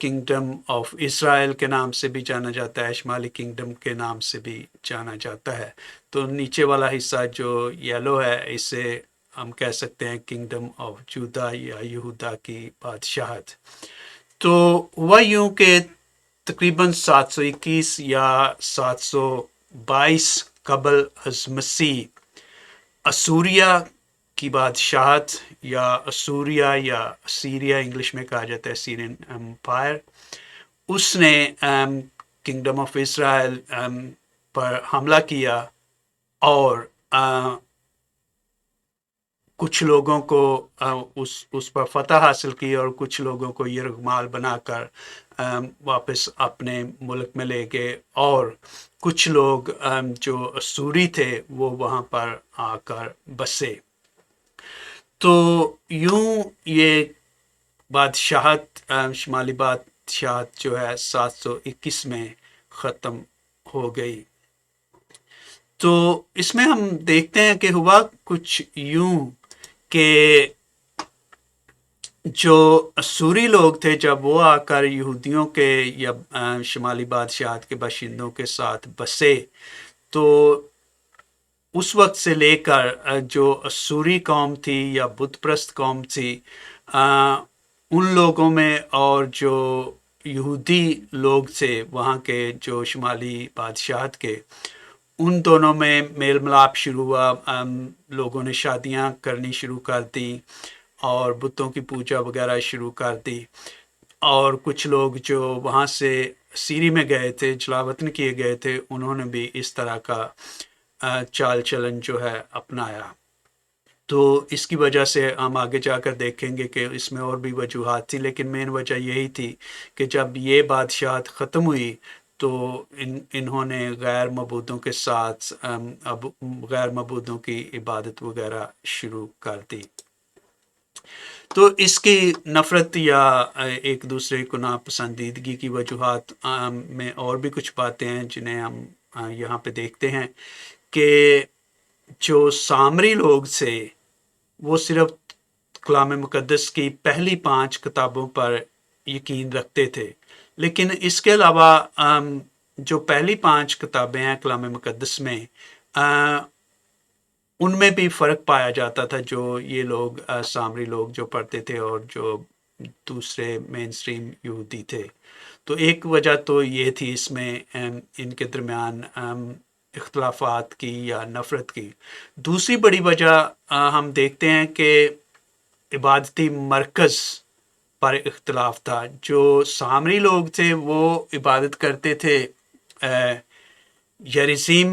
Kingdom of Israel کے نام سے بھی جانا جاتا ہے، شمالی کنگڈم کے نام سے بھی جانا جاتا ہے۔ تو نیچے والا حصہ جو یلو ہے اسے ہم کہہ سکتے ہیں کنگڈم آف جودا یا یہودا کی بادشاہت۔ تو ہوا یوں کہ تقریباً 721 یا 722 قبل از مسیح اسوریا کی بادشاہت یا اسوریا یا سیریا انگلش میں کہا جاتا ہے، سیرین امپائر، اس نے کنگڈم آف اسرائیل پر حملہ کیا اور کچھ لوگوں کو اس پر فتح حاصل کی اور کچھ لوگوں کو یرغمال بنا کر واپس اپنے ملک میں لے گئے، اور کچھ لوگ جو اسوری تھے وہ وہاں پر آ کر بسے۔ تو یوں یہ بادشاہت شمالی بادشاہت جو ہے 721 میں ختم ہو گئی۔ تو اس میں ہم دیکھتے ہیں کہ ہوا کچھ یوں کہ جو اسوری لوگ تھے جب وہ آ کر یہودیوں کے یا شمالی بادشاہت کے باشندوں کے ساتھ بسے، تو اس وقت سے لے کر جو اسوری قوم تھی یا بت پرست قوم تھی، ان لوگوں میں اور جو یہودی لوگ تھے وہاں کے جو شمالی بادشاہت کے، ان دونوں میں میل ملاپ شروع ہوا، لوگوں نے شادیاں کرنی شروع کر دی اور بتوں کی پوجا وغیرہ شروع کر دی، اور کچھ لوگ جو وہاں سے سیری میں گئے تھے، جلاوطن کیے گئے تھے، انہوں نے بھی اس طرح کا چال چلن جو ہے اپنایا۔ تو اس کی وجہ سے ہم آگے جا کر دیکھیں گے کہ اس میں اور بھی وجوہات تھی، لیکن مین وجہ یہی تھی کہ جب یہ بادشاہت ختم ہوئی تو انہوں نے غیر معبودوں کے ساتھ اب غیر معبودوں کی عبادت وغیرہ شروع کر دی۔ تو اس کی نفرت یا ایک دوسرے کو ناپسندیدگی کی وجوہات میں اور بھی کچھ باتیں ہیں جنہیں ہم یہاں پہ دیکھتے ہیں کہ جو سامری لوگ تھے وہ صرف کلام مقدس کی پہلی 5 کتابوں پر یقین رکھتے تھے، لیکن اس کے علاوہ جو پہلی 5 کتابیں ہیں کلام مقدس میں، ان میں بھی فرق پایا جاتا تھا جو یہ لوگ سامری لوگ جو پڑھتے تھے اور جو دوسرے مین سٹریم یہودی تھے۔ تو ایک وجہ تو یہ تھی اس میں ان کے درمیان اختلافات کی یا نفرت کی۔ دوسری بڑی وجہ ہم دیکھتے ہیں کہ عبادتی مرکز پر اختلاف تھا۔ جو سامری لوگ تھے وہ عبادت کرتے تھے یریسیم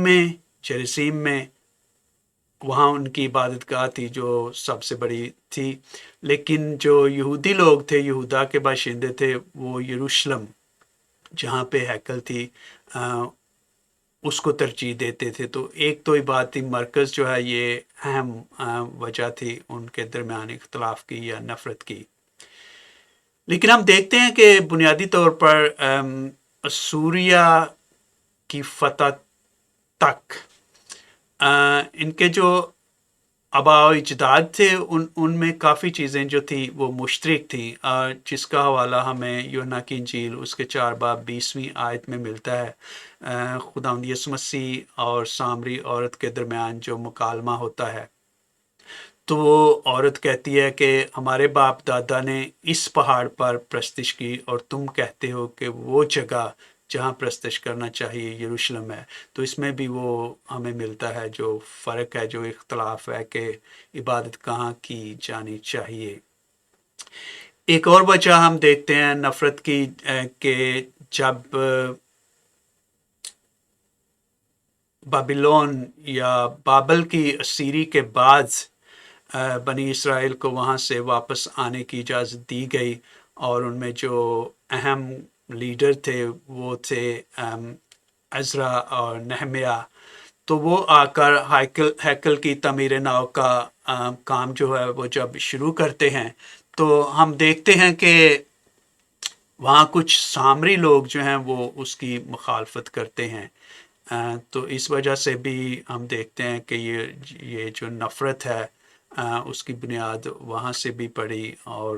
میں، وہاں ان کی عبادت گاہ تھی جو سب سے بڑی تھی، لیکن جو یہودی لوگ تھے، یہودا کے باشندے تھے، وہ یروشلم جہاں پہ ہیکل تھی اس کو ترجیح دیتے تھے۔ تو ایک تو عبادتی مرکز جو ہے یہ اہم وجہ تھی ان کے درمیان اختلاف کی یا نفرت کی۔ لیکن ہم دیکھتے ہیں کہ بنیادی طور پر اسوریا کی فتح تک ان کے جو آباء و اجداد تھے ان میں کافی چیزیں جو تھی وہ مشترک تھیں، جس کا حوالہ ہمیں یوحنا کی انجیل اس کے 4 باب 20ویں آیت میں ملتا ہے۔ خداوند یسوع مسیح اور سامری عورت کے درمیان جو مکالمہ ہوتا ہے، تو وہ عورت کہتی ہے کہ ہمارے باپ دادا نے اس پہاڑ پر پرستش کی اور تم کہتے ہو کہ وہ جگہ جہاں پرستش کرنا چاہیے یروشلم ہے۔ تو اس میں بھی وہ ہمیں ملتا ہے جو فرق ہے، جو اختلاف ہے کہ عبادت کہاں کی جانی چاہیے۔ ایک اور وجہ ہم دیکھتے ہیں نفرت کی کہ جب بابلون یا بابل کی اسیری کے بعد بنی اسرائیل کو وہاں سے واپس آنے کی اجازت دی گئی، اور ان میں جو اہم لیڈر تھے وہ تھے عزرا اور نہمیہ۔ تو وہ آ کر ہیکل کی تعمیر نو کا کام جو ہے وہ جب شروع کرتے ہیں، تو ہم دیکھتے ہیں کہ وہاں کچھ سامری لوگ جو ہیں وہ اس کی مخالفت کرتے ہیں۔ تو اس وجہ سے بھی ہم دیکھتے ہیں کہ یہ جو نفرت ہے اس کی بنیاد وہاں سے بھی پڑی، اور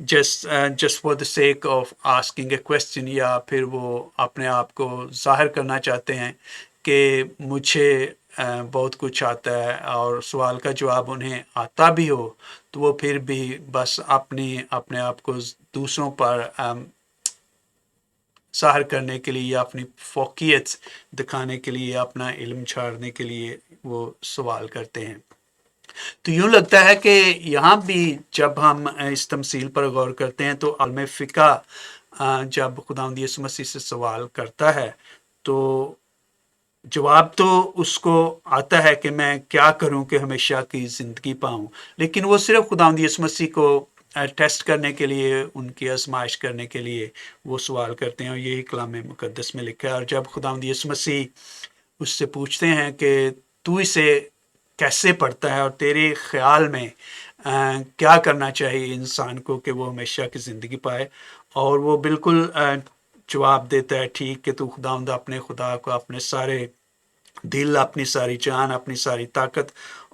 just for the sake of asking a question, یا پھر وہ اپنے آپ کو ظاہر کرنا چاہتے ہیں کہ مجھے بہت کچھ آتا ہے، اور سوال کا جواب انہیں آتا بھی ہو تو وہ پھر بھی بس اپنے آپ کو دوسروں پر ظاہر کرنے کے لیے یا اپنی فوقیت دکھانے کے لیے، اپنا علم چھاڑنے کے لیے وہ سوال کرتے ہیں۔ تو یوں لگتا ہے کہ یہاں بھی جب ہم اس تمثیل پر غور کرتے ہیں تو عالم فقہ جب خداوند یسوع مسیح سے سوال کرتا ہے تو جواب تو اس کو آتا ہے کہ میں کیا کروں کہ ہمیشہ کی زندگی پاؤں، لیکن وہ صرف خداوند یسوع مسیح کو ٹیسٹ کرنے کے لیے، ان کی آزمائش کرنے کے لیے وہ سوال کرتے ہیں، اور یہی کلام مقدس میں لکھا ہے۔ اور جب خداوند یسوع مسیح اس سے پوچھتے ہیں کہ تو اسے کیسے پڑھتا ہے اور تیرے خیال میں کیا کرنا چاہیے انسان کو کہ وہ ہمیشہ کی زندگی پائے، اور وہ بالکل جواب دیتا ہے، ٹھیک کہ تو خداوند اپنے خدا کو اپنے سارے دل، اپنی ساری جان، اپنی ساری طاقت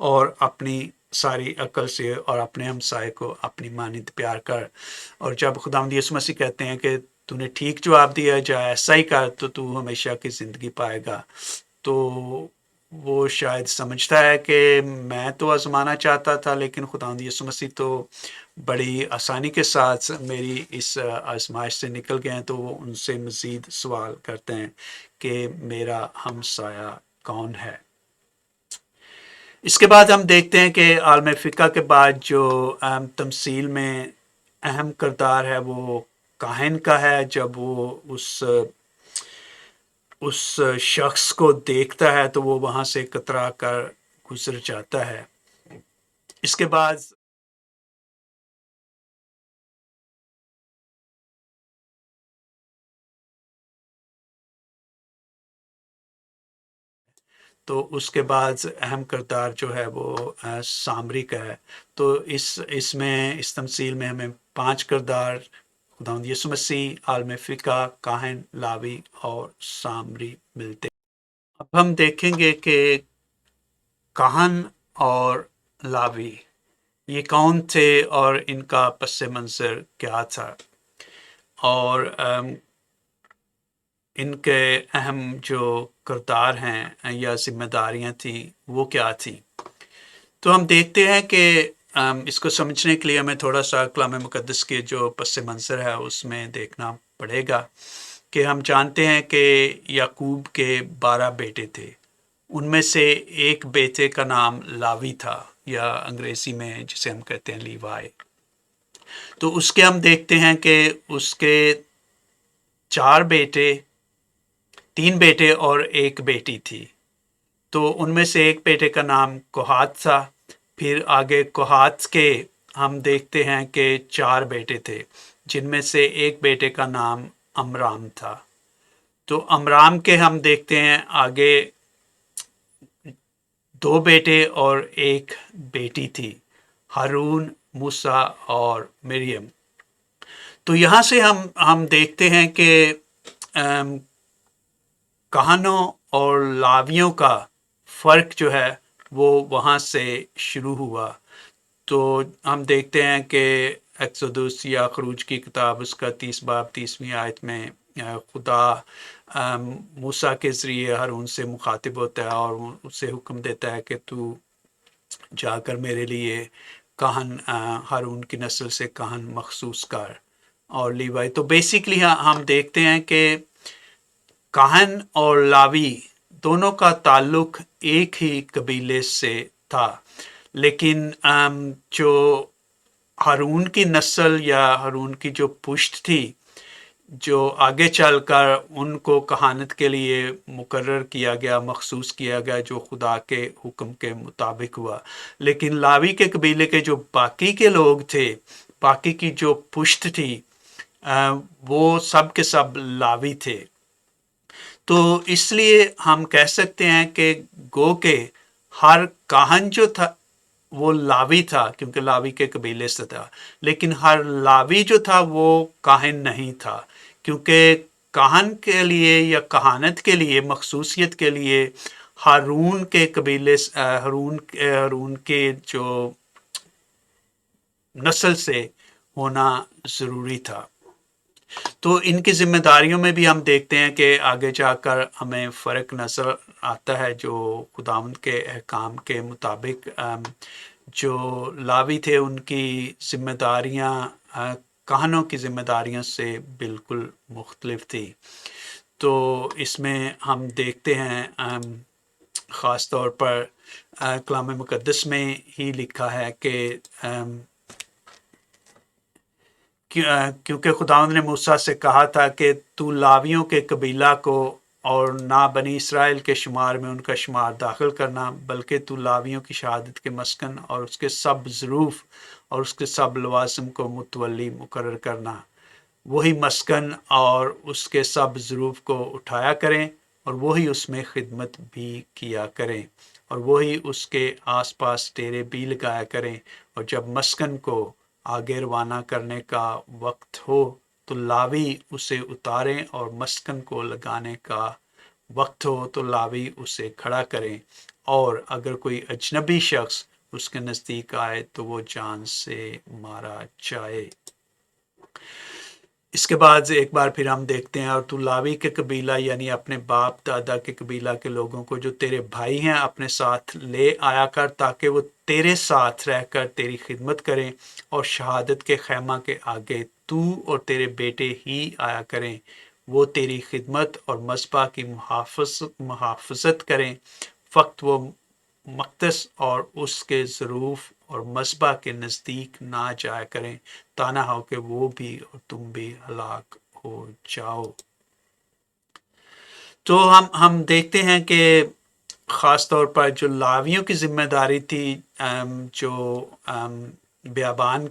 اور اپنی ساری عقل سے، اور اپنے ہمسائے کو اپنی مانند پیار کر۔ اور جب خداوند یسوع مسیح کہتے ہیں کہ تو نے ٹھیک جواب دیا، جا ایسا ہی کر تو ہمیشہ کی زندگی پائے گا، تو وہ شاید سمجھتا ہے کہ میں تو آزمانا چاہتا تھا، لیکن خداوند یسوع مسیح تو بڑی آسانی کے ساتھ میری اس آزمائش سے نکل گئے ہیں، تو وہ ان سے مزید سوال کرتے ہیں کہ میرا ہمسایہ کون ہے۔ اس کے بعد ہم دیکھتے ہیں کہ عالم فقہ کے بعد جو تمثیل میں اہم کردار ہے وہ کاہن کا ہے۔ جب وہ اس شخص کو دیکھتا ہے تو وہ وہاں سے کترا کر گزر جاتا ہے۔ اس کے بعد تو اس کے بعد اہم کردار جو ہے وہ سامری کا ہے۔ تو اس تمثیل میں ہمیں 5 کردار خداوند یسوع مسیح، عالم فقہ، کاہن، لاوی اور سامری ملتے ہیں۔ اب ہم دیکھیں گے کہ کاہن اور لاوی یہ کون تھے اور ان کا پس منظر کیا تھا، اور ان کے اہم جو کردار ہیں یا ذمہ داریاں تھیں وہ کیا تھیں۔ تو ہم دیکھتے ہیں کہ اس کو سمجھنے کے لیے ہمیں تھوڑا سا کلام مقدس کے جو پس منظر ہے اس میں دیکھنا پڑے گا کہ ہم جانتے ہیں کہ یعقوب کے 12 بیٹے تھے، ان میں سے ایک بیٹے کا نام لاوی تھا، یا انگریزی میں جسے ہم کہتے ہیں لیوائی۔ تو اس کے ہم دیکھتے ہیں کہ اس کے 4 بیٹے، 3 بیٹے اور ایک بیٹی تھی۔ تو ان میں سے ایک بیٹے کا نام کوہات تھا۔ پھر آگے کوہات کے ہم دیکھتے ہیں کہ 4 بیٹے تھے، جن میں سے ایک بیٹے کا نام امرام تھا۔ تو امرام کے ہم دیکھتے ہیں آگے 2 بیٹے اور ایک بیٹی تھی، ہارون، موسیٰ اور مریم۔ تو یہاں سے ہم دیکھتے ہیں کہ کہانوں اور لاویوں کا فرق جو ہے وہ وہاں سے شروع ہوا۔ تو ہم دیکھتے ہیں کہ ایکسودس یا خروج کی کتاب اس کا 30 باب 30ویں آیت میں خدا موسیٰ کے ذریعے ہارون سے مخاطب ہوتا ہے اور اسے حکم دیتا ہے کہ تو جا کر میرے لیے کاہن، ہارون کی نسل سے کاہن مخصوص کر اور لیوائی۔ تو بیسیکلی ہم دیکھتے ہیں کہ کاہن اور لاوی دونوں کا تعلق ایک ہی قبیلے سے تھا، لیکن جو ہارون کی نسل یا ہارون کی جو پشت تھی، جو آگے چل کر ان کو کہانت کے لیے مقرر کیا گیا، مخصوص کیا گیا، جو خدا کے حکم کے مطابق ہوا۔ لیکن لاوی کے قبیلے کے جو باقی کے لوگ تھے، باقی کی جو پشت تھی، وہ سب کے سب لاوی تھے۔ تو اس لیے ہم کہہ سکتے ہیں کہ گو کہ ہر کاہن جو تھا وہ لاوی تھا، کیونکہ لاوی کے قبیلے سے تھا، لیکن ہر لاوی جو تھا وہ کاہن نہیں تھا، کیونکہ کاہن کے لیے یا کہانت کے لیے، مخصوصیت کے لیے ہارون کے قبیلے، ہارون کے جو نسل سے ہونا ضروری تھا۔ تو ان کی ذمہ داریوں میں بھی ہم دیکھتے ہیں کہ آگے جا کر ہمیں فرق نظر آتا ہے، جو خداوند کے احکام کے مطابق جو لاوی تھے ان کی ذمہ داریاں کہنوں کی ذمہ داریوں سے بالکل مختلف تھی۔ تو اس میں ہم دیکھتے ہیں خاص طور پر کلام مقدس میں ہی لکھا ہے کہ کیونکہ خداوند نے موسیٰ سے کہا تھا کہ تو لاویوں کے قبیلہ کو اور نہ بنی اسرائیل کے شمار میں ان کا شمار داخل کرنا، بلکہ تو لاویوں کی شہادت کے مسکن اور اس کے سب ظروف اور اس کے سب لوازم کو متولی مقرر کرنا، وہی مسکن اور اس کے سب ظروف کو اٹھایا کریں اور وہی اس میں خدمت بھی کیا کریں اور وہی اس کے آس پاس ڈیرے بھی لگایا کریں، اور جب مسکن کو آگے روانہ کرنے کا وقت ہو تو لاوی اسے اتاریں، اور مسکن کو لگانے کا وقت ہو تو لاوی اسے کھڑا کریں، اور اگر کوئی اجنبی شخص اس کے نزدیک آئے تو وہ جان سے مارا جائے۔ اس کے بعد ایک بار پھر ہم دیکھتے ہیں، اور تو لاوی کے قبیلہ یعنی اپنے باپ دادا کے قبیلہ کے لوگوں کو جو تیرے بھائی ہیں اپنے ساتھ لے آیا کر، تاکہ وہ تیرے ساتھ رہ کر تیری خدمت کریں اور شہادت کے خیمہ کے آگے تو اور تیرے بیٹے ہی آیا کریں، وہ تیری خدمت اور مذبح کی محافظت کریں، فقط وہ مقدس اور اس کے ظروف اور مذبح کے نزدیک نہ جایا کریں، تا نہ ہو کہ وہ بھی اور تم بھی ہلاک ہو جاؤ۔ تو ہم دیکھتے ہیں کہ خاص طور پر جو لاویوں کی ذمہ داری تھی، جو بیابان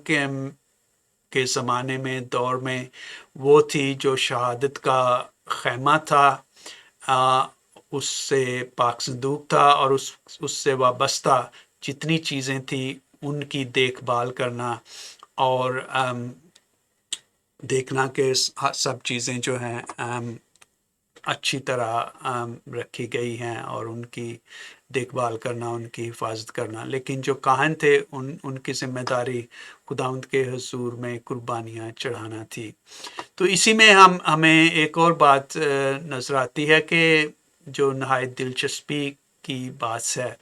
کے زمانے میں دور میں وہ تھی، جو شہادت کا خیمہ تھا، اس سے پاک صندوق تھا، اور اس سے وابستہ جتنی چیزیں تھیں ان کی دیکھ بھال کرنا اور دیکھنا کہ سب چیزیں جو ہیں اچھی طرح رکھی گئی ہیں اور ان کی دیکھ بھال کرنا، ان کی حفاظت کرنا۔ لیکن جو کاہن تھے ان کی ذمہ داری خداوند کے حضور میں قربانیاں چڑھانا تھی۔ تو اسی میں ہمیں ایک اور بات نظر آتی ہے کہ جو نہایت دلچسپی کی بات ہے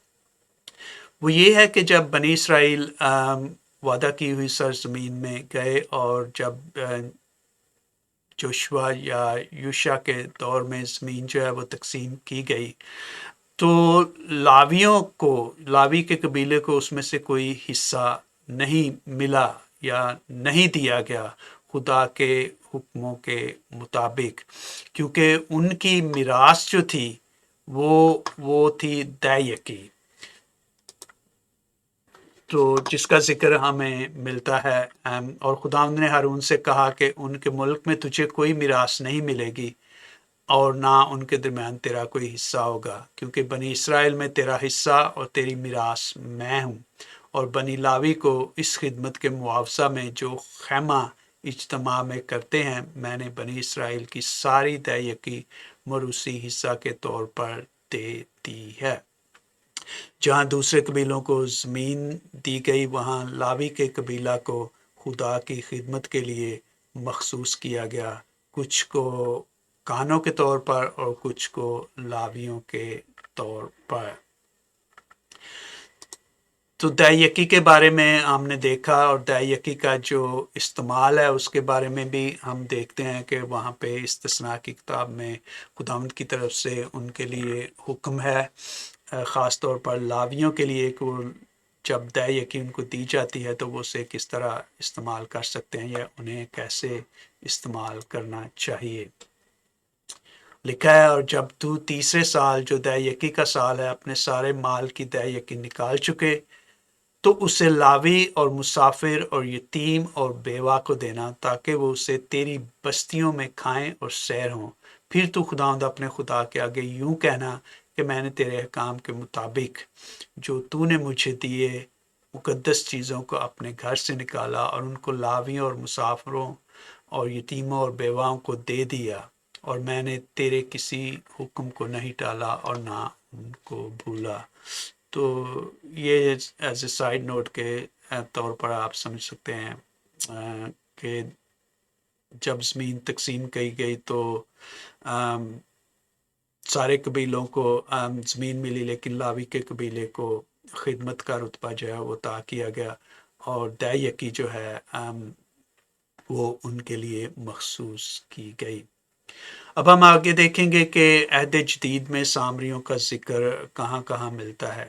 وہ یہ ہے کہ جب بنی اسرائیل وعدہ کی ہوئی سرزمین میں گئے، اور جب جوشوا یا یوشع کے دور میں زمین جو ہے وہ تقسیم کی گئی، تو لاوی کے قبیلے کو اس میں سے کوئی حصہ نہیں ملا یا نہیں دیا گیا خدا کے حکموں کے مطابق، کیونکہ ان کی میراث جو تھی وہ تھی دے یکی، تو جس کا ذکر ہمیں ملتا ہے، اور خداوند نے ہارون سے کہا کہ ان کے ملک میں تجھے کوئی میراث نہیں ملے گی اور نہ ان کے درمیان تیرا کوئی حصہ ہوگا، کیونکہ بنی اسرائیل میں تیرا حصہ اور تیری میراث میں ہوں، اور بنی لاوی کو اس خدمت کے معاوضہ میں جو خیمہ اجتماع میں کرتے ہیں میں نے بنی اسرائیل کی ساری دے یکی موروثی حصہ کے طور پر دے دی ہے۔ جہاں دوسرے قبیلوں کو زمین دی گئی، وہاں لاوی کے قبیلہ کو خدا کی خدمت کے لیے مخصوص کیا گیا، کچھ کو کہنوں کے طور پر اور کچھ کو لاویوں کے طور پر۔ تو دے یکی کے بارے میں ہم نے دیکھا، اور دے یکی کا جو استعمال ہے اس کے بارے میں بھی ہم دیکھتے ہیں کہ وہاں پہ استثناء کی کتاب میں خداوند کی طرف سے ان کے لیے حکم ہے، خاص طور پر لاویوں کے لیے، کہ جب دے یکی ان کو دی جاتی ہے تو وہ اسے کس طرح استعمال کر سکتے ہیں یا انہیں کیسے استعمال کرنا چاہیے۔ لکھا ہے، اور جب تو تیسرے سال جو دے یکی کا سال ہے اپنے سارے مال کی دے یکی نکال چکے تو اسے لاوی اور مسافر اور یتیم اور بیوہ کو دینا، تاکہ وہ اسے تیری بستیوں میں کھائیں اور سیر ہوں۔ پھر تو خداوند اپنے خدا کے آگے یوں کہنا کہ میں نے تیرے احکام کے مطابق جو تو نے مجھے دیے مقدس چیزوں کو اپنے گھر سے نکالا اور ان کو لاویوں اور مسافروں اور یتیموں اور بیواؤں کو دے دیا، اور میں نے تیرے کسی حکم کو نہیں ٹالا اور نہ ان کو بھولا۔ تو یہ ایز اے سائیڈ نوٹ کے طور پر آپ سمجھ سکتے ہیں کہ جب زمین تقسیم کی گئی تو سارے قبیلوں کو زمین ملی، لیکن لاوی کے قبیلے کو خدمت کا رتبہ جو ہے وہ عطا کیا گیا، اور دے یکی جو ہے وہ ان کے لیے مخصوص کی گئی۔ اب ہم آگے دیکھیں گے کہ عہد جدید میں سامریوں کا ذکر کہاں کہاں ملتا ہے۔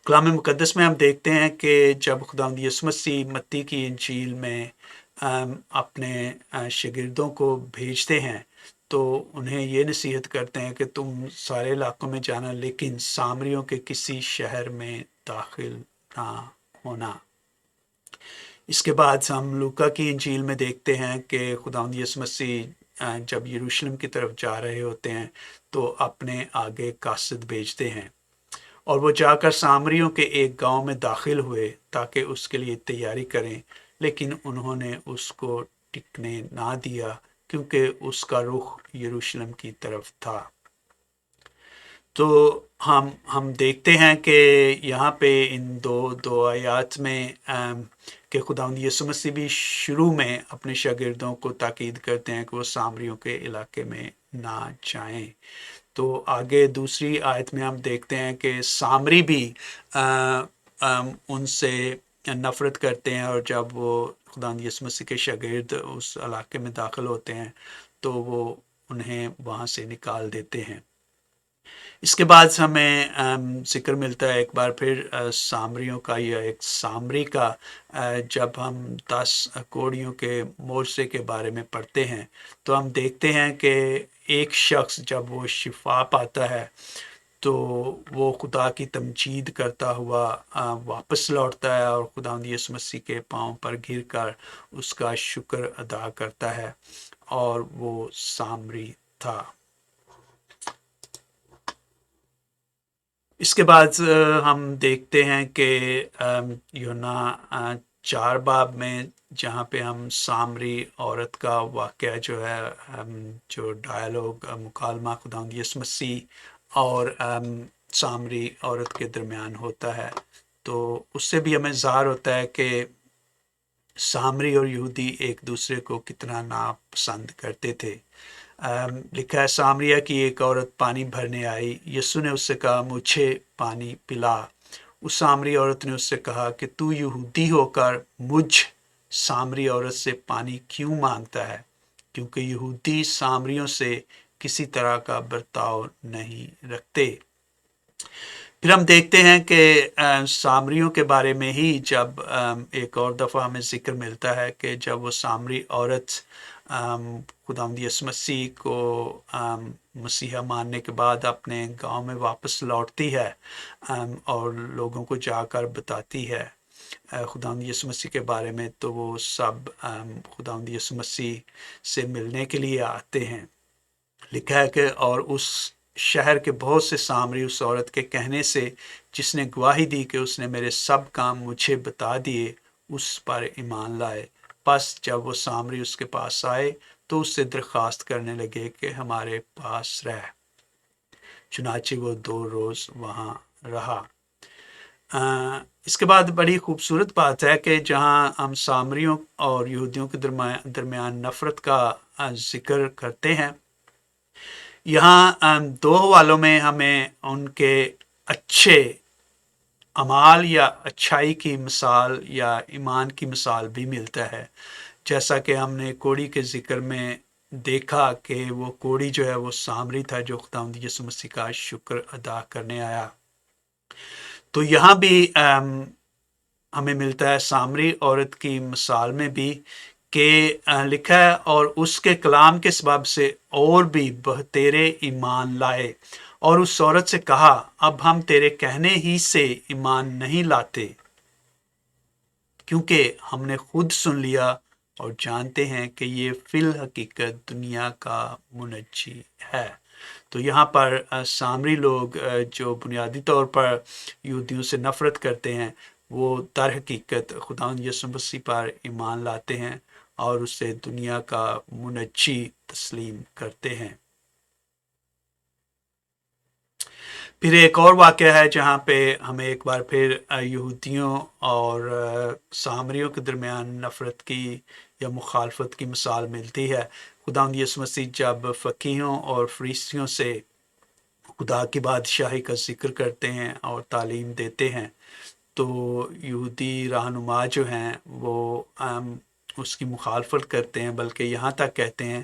کلام مقدس میں ہم دیکھتے ہیں کہ جب خداوند یسوع مسیح متی کی انجیل میں اپنے شاگردوں کو بھیجتے ہیں تو انہیں یہ نصیحت کرتے ہیں کہ تم سارے علاقوں میں جانا، لیکن سامریوں کے کسی شہر میں داخل نہ ہونا۔ اس کے بعد ہم لوکا کی انجیل میں دیکھتے ہیں کہ خداوند یسوع مسیح جب یروشلم کی طرف جا رہے ہوتے ہیں تو اپنے آگے قاصد بھیجتے ہیں، اور وہ جا کر سامریوں کے ایک گاؤں میں داخل ہوئے تاکہ اس کے لیے تیاری کریں، لیکن انہوں نے اس کو ٹکنے نہ دیا کیونکہ اس کا رخ یروشلم کی طرف تھا۔ تو ہم دیکھتے ہیں کہ یہاں پہ ان دو آیات میں کہ خداوند یسوع مسیح بھی شروع میں اپنے شاگردوں کو تاکید کرتے ہیں کہ وہ سامریوں کے علاقے میں نہ جائیں۔ تو آگے دوسری آیت میں ہم دیکھتے ہیں کہ سامری بھی ان سے نفرت کرتے ہیں، اور جب وہ خداوند یسوع مسیح کے شاگرد اس علاقے میں داخل ہوتے ہیں تو وہ انہیں وہاں سے نکال دیتے ہیں۔ اس کے بعد ہمیں ذکر ملتا ہے ایک بار پھر سامریوں کا، یا ایک سامری کا، جب ہم 10 کوڑیوں کے مورچے کے بارے میں پڑھتے ہیں تو ہم دیکھتے ہیں کہ ایک شخص جب وہ شفا پاتا ہے تو وہ خدا کی تمجید کرتا ہوا واپس لوٹتا ہے، اور خداوند یسوع مسیح کے پاؤں پر گر کر اس کا شکر ادا کرتا ہے، اور وہ سامری تھا۔ اس کے بعد ہم دیکھتے ہیں کہ یوحنا 4 باب میں جہاں پہ ہم سامری عورت کا واقعہ جو ہے، جو ڈائیالوگ مکالمہ خداوند یسوع مسیح اور سامری عورت کے درمیان ہوتا ہے، تو اس سے بھی ہمیں ظاہر ہوتا ہے کہ سامری اور یہودی ایک دوسرے کو کتنا ناپسند کرتے تھے۔ لکھا ہے سامریہ کی ایک عورت پانی بھرنے آئی، یسوع نے اس سے کہا مجھے پانی پلا۔ اس سامری عورت نے اس سے کہا کہ تو یہودی ہو کر مجھ سامری عورت سے پانی کیوں مانگتا ہے، کیونکہ یہودی سامریوں سے کسی طرح کا برتاؤ نہیں رکھتے۔ پھر ہم دیکھتے ہیں کہ سامریوں کے بارے میں ہی جب ایک اور دفعہ ہمیں ذکر ملتا ہے کہ جب وہ سامری عورت خداوند یسوع مسیح کو مسیحا ماننے کے بعد اپنے گاؤں میں واپس لوٹتی ہے اور لوگوں کو جا کر بتاتی ہے خداوند یسوع مسیح کے بارے میں، تو وہ سب خداوند یسوع مسیح سے ملنے کے لیے آتے ہیں۔ لکھا ہے کہ اور اس شہر کے بہت سے سامری اس عورت کے کہنے سے جس نے گواہی دی کہ اس نے میرے سب کام مجھے بتا دیے، اس پر ایمان لائے۔ پس جب وہ سامری اس کے پاس آئے تو اس سے درخواست کرنے لگے کہ ہمارے پاس رہ، چنانچہ وہ 2 روز وہاں رہا۔ اس کے بعد بڑی خوبصورت بات ہے کہ جہاں ہم سامریوں اور یہودیوں کے درمیان نفرت کا ذکر کرتے ہیں، یہاں 2 حوالوں میں ہمیں ان کے اچھے اعمال یا اچھائی کی مثال یا ایمان کی مثال بھی ملتا ہے، جیسا کہ ہم نے کوڑی کے ذکر میں دیکھا کہ وہ کوڑی جو ہے وہ سامری تھا جو خداوند یسوع مسیح کا شکر ادا کرنے آیا۔ تو یہاں بھی ہمیں ملتا ہے سامری عورت کی مثال میں بھی کہ لکھا ہے اور اس کے کلام کے سبب سے اور بھی بہتیرے ایمان لائے، اور اس عورت سے کہا اب ہم تیرے کہنے ہی سے ایمان نہیں لاتے، کیونکہ ہم نے خود سن لیا اور جانتے ہیں کہ یہ فی الحقیقت دنیا کا منجی ہے۔ تو یہاں پر سامری لوگ جو بنیادی طور پر یہودیوں سے نفرت کرتے ہیں، وہ در حقیقت خداوند یسوع مسیح پر ایمان لاتے ہیں اور اسے دنیا کا منجی تسلیم کرتے ہیں۔ پھر ایک اور واقعہ ہے جہاں پہ ہمیں ایک بار پھر یہودیوں اور سامریوں کے درمیان نفرت کی یا مخالفت کی مثال ملتی ہے۔ خداوند یسوع مسیح جب فقیہوں اور فریسیوں سے خدا کی بادشاہی کا ذکر کرتے ہیں اور تعلیم دیتے ہیں تو یہودی رہنما جو ہیں وہ اس کی مخالفت کرتے ہیں، بلکہ یہاں تک کہتے ہیں،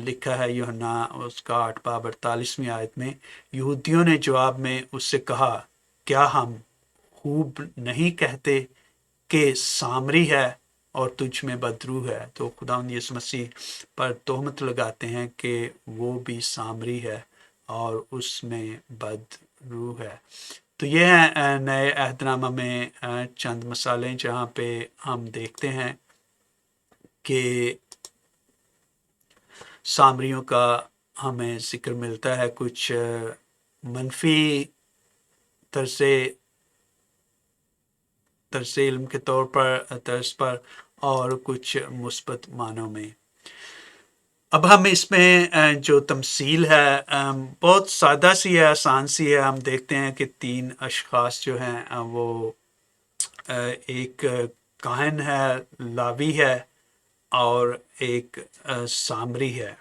لکھا ہے یوحنا اس کا 8 باب 48ویں آیت میں، یہودیوں نے جواب میں اس سے کہا، کیا ہم خوب نہیں کہتے کہ سامری ہے اور تجھ میں بدرو ہے؟ تو خداوند یسوع مسیح پر تہمت لگاتے ہیں کہ وہ بھی سامری ہے اور اس میں بد روح ہے۔ تو یہ ہیں نئے عہد نامہ میں چند مثالیں جہاں پہ ہم دیکھتے ہیں کہ سامریوں کا ہمیں ذکر ملتا ہے، کچھ منفی طرز علم کے طرز پر اور کچھ مثبت معنوں میں۔ اب ہم اس میں جو تمثیل ہے بہت سادہ سی ہے، آسان سی ہے۔ ہم دیکھتے ہیں کہ 3 اشخاص جو ہیں وہ ایک کاہن ہے، لاوی ہے اور ایک سامری ہے،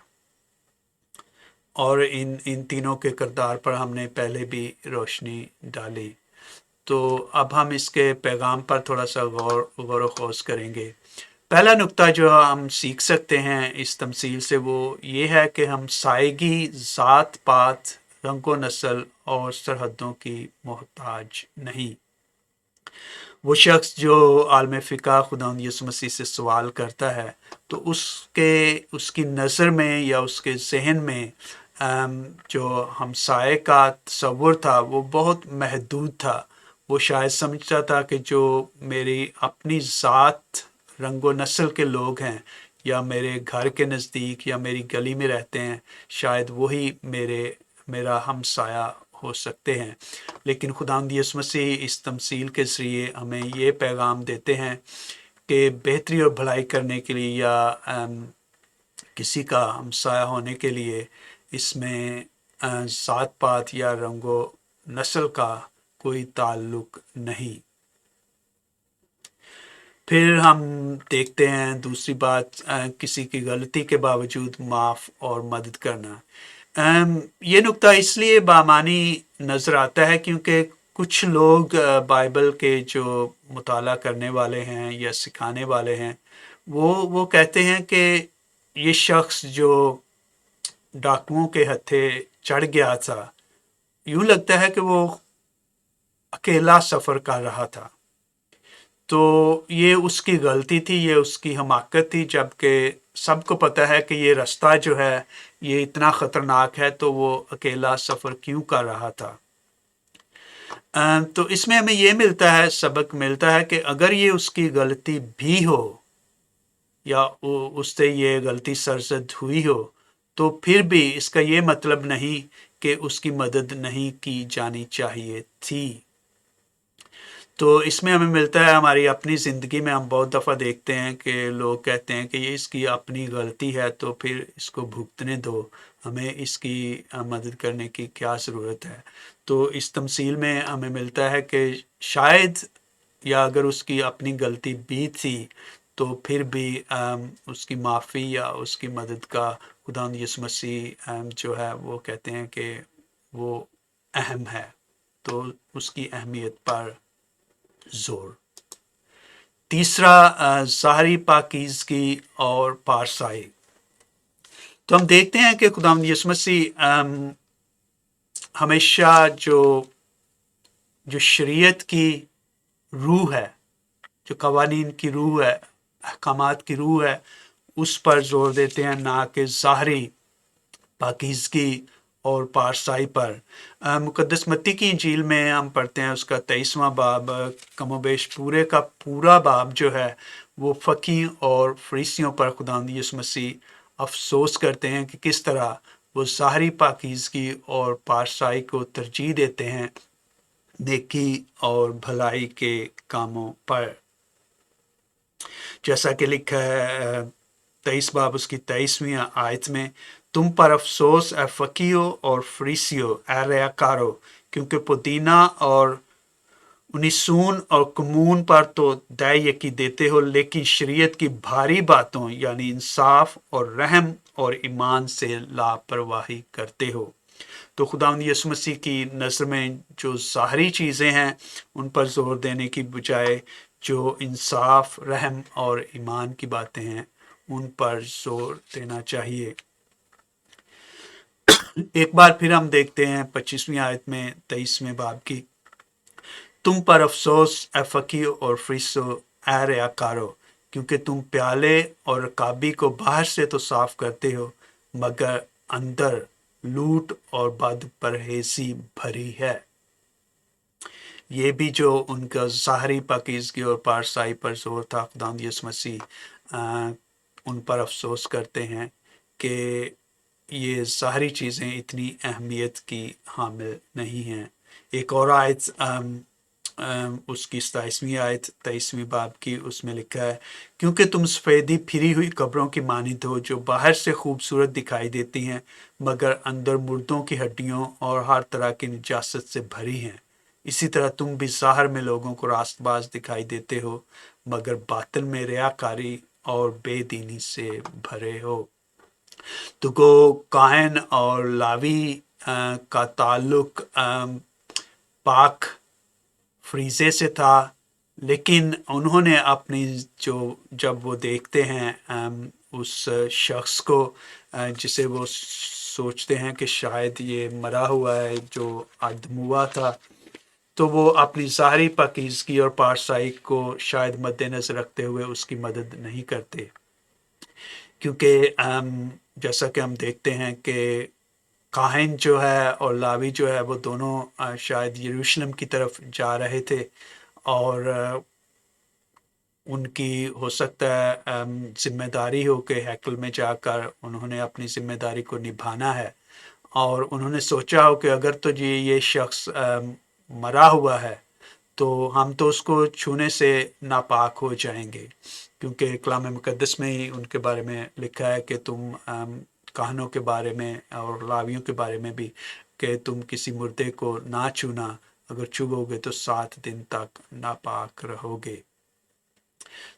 اور ان تینوں کے کردار پر ہم نے پہلے بھی روشنی ڈالی۔ تو اب ہم اس کے پیغام پر تھوڑا سا غور و خوض کریں گے۔ پہلا نقطہ جو ہم سیکھ سکتے ہیں اس تمثیل سے وہ یہ ہے کہ ہم سائیگی، ذات پات، رنگ و نسل اور سرحدوں کی محتاج نہیں۔ وہ شخص جو عالم فقہ خداوند یسوع مسیح سے سوال کرتا ہے تو اس کی نظر میں یا اس کے ذہن میں جو ہمسائے کا تصور تھا وہ بہت محدود تھا۔ وہ شاید سمجھتا تھا کہ جو میری اپنی ذات، رنگ و نسل کے لوگ ہیں یا میرے گھر کے نزدیک یا میری گلی میں رہتے ہیں، شاید وہی میرا ہمسایہ ہو سکتے ہیں۔ لیکن خداوند یسوع مسیح اس تمثیل کے ذریعے ہمیں یہ پیغام دیتے ہیں کہ بہتری اور بھلائی کرنے کے لیے یا کسی کا ہمسایہ ہونے کے لیے اس میں ذات پات یا رنگ و نسل کا کوئی تعلق نہیں۔ پھر ہم دیکھتے ہیں دوسری بات، کسی کی غلطی کے باوجود معاف اور مدد کرنا۔ یہ نقطہ اس لیے بامعنی نظر آتا ہے کیونکہ کچھ لوگ بائبل کے جو مطالعہ کرنے والے ہیں یا سکھانے والے ہیں وہ کہتے ہیں کہ یہ شخص جو ڈاکوؤں کے ہتھے چڑھ گیا تھا، یوں لگتا ہے کہ وہ اکیلا سفر کر رہا تھا، تو یہ اس کی غلطی تھی، یہ اس کی حماقت تھی، جبکہ سب کو پتہ ہے کہ یہ رستہ جو ہے یہ اتنا خطرناک ہے تو وہ اکیلا سفر کیوں کر رہا تھا۔ تو اس میں ہمیں یہ سبق ملتا ہے کہ اگر یہ اس کی غلطی بھی ہو یا اس سے یہ غلطی سرزد ہوئی ہو تو پھر بھی اس کا یہ مطلب نہیں کہ اس کی مدد نہیں کی جانی چاہیے تھی۔ تو اس میں ہمیں ملتا ہے، ہماری اپنی زندگی میں ہم بہت دفعہ دیکھتے ہیں کہ لوگ کہتے ہیں کہ یہ اس کی اپنی غلطی ہے تو پھر اس کو بھگتنے دو، ہمیں اس کی مدد کرنے کی کیا ضرورت ہے۔ تو اس تمثیل میں ہمیں ملتا ہے کہ شاید یا اگر اس کی اپنی غلطی بھی تھی تو پھر بھی اس کی معافی یا اس کی مدد کا خداوند یسوع مسیح جو ہے وہ کہتے ہیں کہ وہ اہم ہے، تو اس کی اہمیت پر زور۔ تیسرا، ظاہری پاکیزگی اور پارسائی۔ تو ہم دیکھتے ہیں کہ خداوند یسوع مسیح ہمیشہ جو شریعت کی روح ہے، جو قوانین کی روح ہے، احکامات کی روح ہے، اس پر زور دیتے ہیں، نہ کہ ظاہری پاکیزگی اور پارسائی پر۔ مقدس متی کی انجیل میں ہم پڑھتے ہیں اس کا 23واں باب، کم و بیش پورے کا پورا باب جو ہے وہ فقیہ اور فریسیوں پر خداوند یسوع مسیح افسوس کرتے ہیں کہ کس طرح وہ ظاہری پاکیزگی اور پارسائی کو ترجیح دیتے ہیں نیکی اور بھلائی کے کاموں پر۔ جیسا کہ لکھا ہے 23 باب اس کی 23ویں آیت میں، تم پر افسوس اے فقیہو اور فریسیو، اے ریاکارو، کیونکہ پودینہ اور انیسون اور کمون پر تو دائیں یکی دیتے ہو، لیکن شریعت کی بھاری باتوں یعنی انصاف اور رحم اور ایمان سے لاپرواہی کرتے ہو۔ تو خداوند یسوع مسیح کی نظر میں جو ظاہری چیزیں ہیں ان پر زور دینے کی بجائے جو انصاف، رحم اور ایمان کی باتیں ہیں ان پر زور دینا چاہیے۔ ایک بار پھر ہم دیکھتے ہیں 25ویں آیت میں 23ویں باب کی، تم پر افسوس اے فقیہ اور فریسیو، اے ریاکارو، کیونکہ تم پیالے اور رکابی کو باہر سے تو صاف کرتے ہو مگر اندر لوٹ اور بد پرہیزی بھری ہے۔ یہ بھی جو ان کا ظاہری پاکیزگی اور پارسائی پر زور تھا، خداوند یسوع مسیح ان پر افسوس کرتے ہیں کہ یہ ظاہری چیزیں اتنی اہمیت کی حامل نہیں ہیں۔ ایک اور آیت اس کی 27ویں آیت 23ویں باب کی، اس میں لکھا ہے، کیونکہ تم سفیدی پھری ہوئی قبروں کی مانند ہو جو باہر سے خوبصورت دکھائی دیتی ہیں مگر اندر مردوں کی ہڈیوں اور ہر طرح کی نجاست سے بھری ہیں۔ اسی طرح تم بھی ظاہر میں لوگوں کو راست باز دکھائی دیتے ہو مگر باطن میں ریاکاری اور بے دینی سے بھرے ہو۔ تو کاہن اور لاوی کا تعلق پاک فریضے سے تھا، لیکن انہوں نے اپنی جب وہ دیکھتے ہیں اس شخص کو جسے وہ سوچتے ہیں کہ شاید یہ مرا ہوا ہے جو آدموا تھا، تو وہ اپنی ظاہری پاکیزگی اور پارسائی کو شاید مد نظر رکھتے ہوئے اس کی مدد نہیں کرتے، کیونکہ جیسا کہ ہم دیکھتے ہیں کہ کاہن جو ہے اور لاوی جو ہے وہ دونوں شاید یروشلم کی طرف جا رہے تھے، اور ان کی ہو سکتا ہے ذمہ داری ہو کہ ہیکل میں جا کر انہوں نے اپنی ذمہ داری کو نبھانا ہے، اور انہوں نے سوچا ہو کہ اگر تو جی یہ شخص مرا ہوا ہے تو ہم تو اس کو چھونے سے ناپاک ہو جائیں گے، کیونکہ کلام مقدس میں ہی ان کے بارے میں لکھا ہے کہ تم کہانوں کے بارے میں اور لاویوں کے بارے میں بھی کہ تم کسی مردے کو نہ چھونا، اگر چھو گے تو 7 دن تک ناپاک رہو گے۔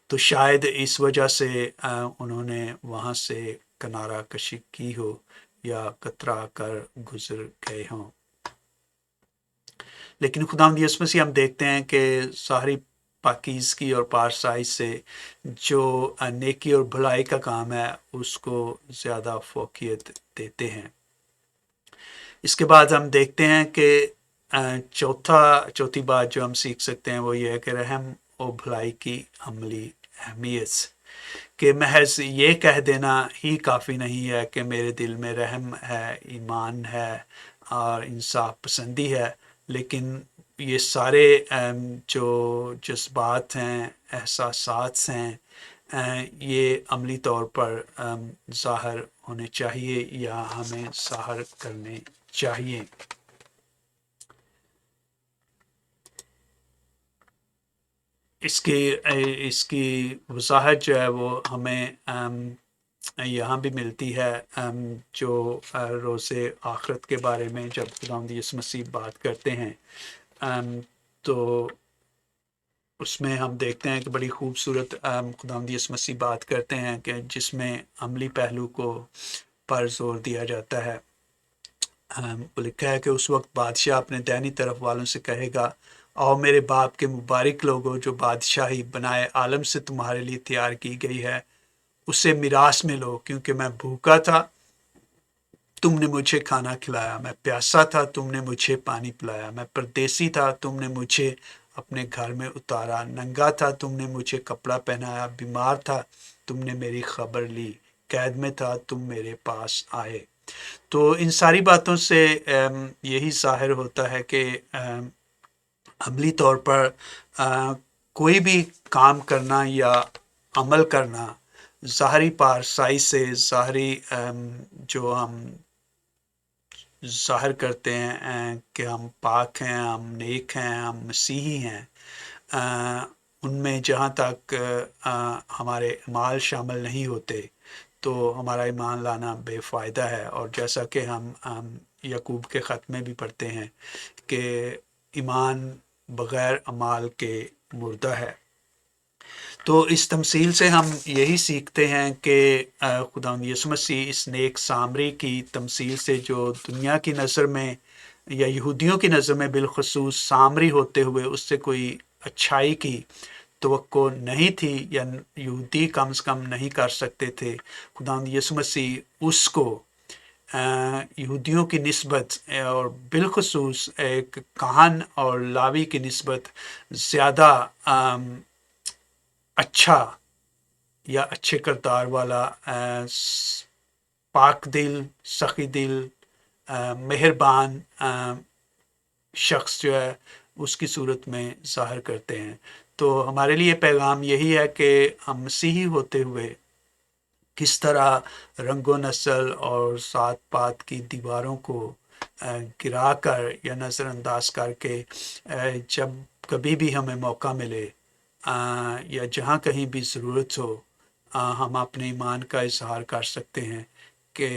تو شاید اس وجہ سے انہوں نے وہاں سے کنارہ کشی کی ہو یا کترا کر گزر گئے ہوں۔ لیکن خداوند یسوع مسیح ہم دیکھتے ہیں کہ ظاہری پاکیزگی اور پارسائی سے جو نیکی اور بھلائی کا کام ہے اس کو زیادہ فوقیت دیتے ہیں۔ اس کے بعد ہم دیکھتے ہیں کہ چوتھی بات جو ہم سیکھ سکتے ہیں وہ یہ ہے کہ رحم و بھلائی کی عملی اہمیت، کہ محض یہ کہہ دینا ہی کافی نہیں ہے کہ میرے دل میں رحم ہے، ایمان ہے اور انصاف پسندی ہے، لیکن یہ سارے جو جذبات ہیں، احساسات ہیں، یہ عملی طور پر ظاہر ہونے چاہیے یا ہمیں ظاہر کرنے چاہیے۔ اس کی وضاحت جو ہے وہ ہمیں یہاں بھی ملتی ہے، جو روز آخرت کے بارے میں جب خداوند یسوع مسیح بات کرتے ہیں تو اس میں ہم دیکھتے ہیں کہ بڑی خوبصورت خداوند یسوع مسیح بات کرتے ہیں کہ جس میں عملی پہلو کو پر زور دیا جاتا ہے۔ وہ لکھا ہے کہ اس وقت بادشاہ اپنے دائنی طرف والوں سے کہے گا، آؤ میرے باپ کے مبارک لوگوں جو بادشاہی بنائے عالم سے تمہارے لیے تیار کی گئی ہے، اسے میراث میں لو، کیونکہ میں بھوکا تھا تم نے مجھے کھانا کھلایا، میں پیاسا تھا تم نے مجھے پانی پلایا، میں پردیسی تھا تم نے مجھے اپنے گھر میں اتارا، ننگا تھا تم نے مجھے کپڑا پہنایا، بیمار تھا تم نے میری خبر لی، قید میں تھا تم میرے پاس آئے۔ تو ان ساری باتوں سے یہی ظاہر ہوتا ہے کہ عملی طور پر کوئی بھی کام کرنا یا عمل کرنا ظاہری پارسائی سے، ظاہری جو ہم ظاہر کرتے ہیں کہ ہم پاک ہیں، ہم نیک ہیں، ہم مسیحی ہیں، ان میں جہاں تک ہمارے اعمال شامل نہیں ہوتے تو ہمارا ایمان لانا بے فائدہ ہے۔ اور جیسا کہ ہم یعقوب کے خط میں بھی پڑھتے ہیں کہ ایمان بغیر اعمال کے مردہ ہے۔ تو اس تمثیل سے ہم یہی سیکھتے ہیں کہ خداوند یسوع مسیح اس نیک سامری کی تمثیل سے جو دنیا کی نظر میں یا یہودیوں کی نظر میں بالخصوص سامری ہوتے ہوئے اس سے کوئی اچھائی کی توقع نہیں تھی یا یہودی کم از کم نہیں کر سکتے تھے، خداوند یسوع مسیح اس کو یہودیوں کی نسبت اور بالخصوص ایک کہن اور لاوی کی نسبت زیادہ اچھا یا اچھے کردار والا پاک دل، سخی دل، مہربان شخص جو ہے اس کی صورت میں ظاہر کرتے ہیں۔ تو ہمارے لیے پیغام یہی ہے کہ ہم مسیحی ہوتے ہوئے کس طرح رنگ و نسل اور ذات پات کی دیواروں کو گرا کر یا نظر انداز کر کے جب کبھی بھی ہمیں موقع ملے یا جہاں کہیں بھی ضرورت ہو ہم اپنے ایمان کا اظہار کر سکتے ہیں کہ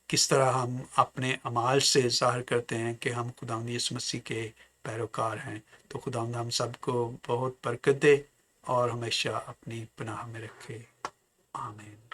کس طرح ہم اپنے اعمال سے ظاہر کرتے ہیں کہ ہم خداوند یسوع مسیح کے پیروکار ہیں۔ تو خداوند ہم سب کو بہت برکت دے اور ہمیشہ اپنی پناہ میں رکھے، آمین۔